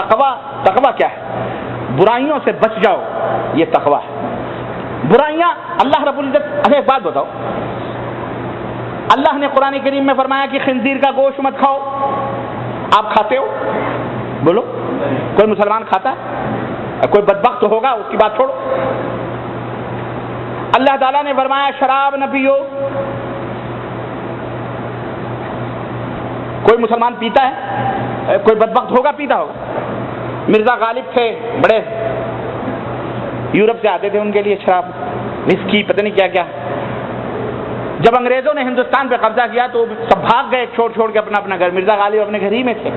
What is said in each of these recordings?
تقوی کیا ہے؟ برائیوں سے بچ جاؤ، یہ تقوی ہے۔ برائیاں اللہ رب العزت، اچھا ایک بات بتاؤ، اللہ نے قرآن کریم میں فرمایا کہ خنزیر کا گوشت مت کھاؤ، آپ کھاتے ہو؟ بولو، کوئی مسلمان کھاتا ہے؟ کوئی بدبخت ہوگا، اس کی بات چھوڑو۔ اللہ تعالیٰ نے فرمایا شراب نہ پیو، کوئی مسلمان پیتا ہے؟ کوئی بدبخت ہوگا پیتا ہوگا؟ مرزا غالب تھے، بڑے یورپ سے آتے تھے، ان کے لیے شراب، وسکی، پتہ نہیں کیا کیا۔ جب انگریزوں نے ہندوستان پہ قبضہ کیا تو سب بھاگ گئے چھوڑ چھوڑ کے اپنا اپنا گھر۔ مرزا غالب اپنے گھر ہی میں تھے۔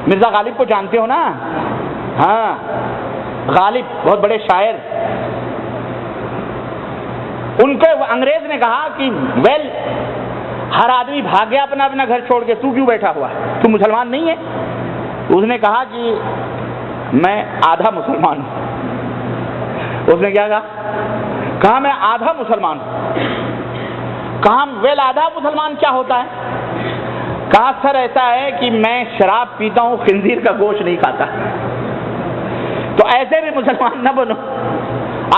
مرزا غالب کو جانتے ہو نا؟ ہاں، غالب بہت بڑے شاعر۔ ان کو انگریز نے کہا کہ ویل، ہر آدمی بھاگ گیا اپنا اپنا گھر چھوڑ کے، تو کیوں بیٹھا ہوا ہے؟ تو مسلمان نہیں ہے؟ اس نے کہا کہ میں آدھا مسلمان ہوں۔ اس نے کیا کہا میں آدھا مسلمان ہوں۔ کہا ویل آدھا مسلمان کیا ہوتا ہے؟ کہا سر ایسا ہے کہ میں شراب پیتا ہوں، خنزیر کا گوشت نہیں کھاتا۔ تو ایسے بھی مسلمان نہ بنو،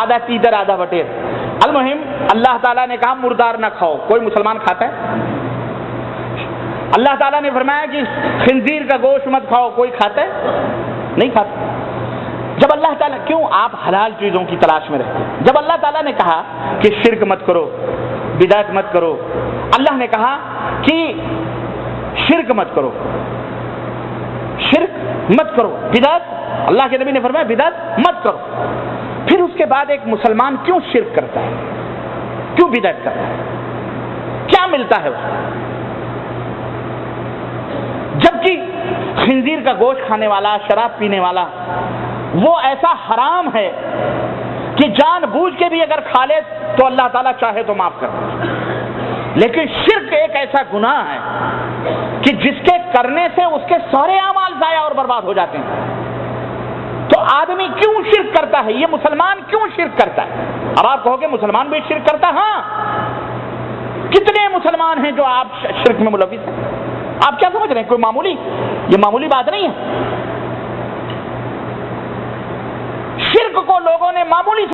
آدھا تیتر آدھا بٹیر۔ المہم اللہ تعالیٰ نے کہا مردار نہ کھاؤ، کوئی مسلمان کھاتا ہے؟ اللہ تعالیٰ نے فرمایا کہ خنزیر کا گوشت مت کھاؤ، کوئی کھاتا ہے؟ نہیں کھاتا۔ جب اللہ تعالیٰ، کیوں آپ حلال چیزوں کی تلاش میں رہتے ہیں؟ جب اللہ تعالیٰ نے کہا کہ شرک مت کرو، بدعت مت کرو، اللہ نے کہا کہ شرک مت کرو، شرک مت کرو، بدعت، اللہ کے نبی نے فرمایا بدعت مت کرو، پھر اس کے بعد ایک مسلمان کیوں شرک کرتا ہے؟ کیوں بدعت کرتا ہے؟ کیا ملتا ہے اس کو؟ جبکہ خنزیر کا گوشت کھانے والا، شراب پینے والا، وہ ایسا حرام ہے کہ جان بوجھ کے بھی اگر کھا لے تو اللہ تعالیٰ چاہے تو معاف کر دے۔ لیکن شرک ایک ایسا گناہ ہے کہ جس کے کرنے سے اس کے سارے اعمال ضائع اور برباد ہو جاتے ہیں۔ تو آدمی کیوں شرک کرتا ہے؟ یہ مسلمان کیوں شرک کرتا ہے؟ اب آپ کہو گے مسلمان بھی شرک کرتا ہے؟ ہاں، کتنے مسلمان ہیں جو آپ شرک میں ملوث ہیں؟ آپ کیا سمجھ رہے ہیں؟ کوئی معمولی، یہ معمولی بات نہیں ہے۔ شرک کو لوگوں نے معمولی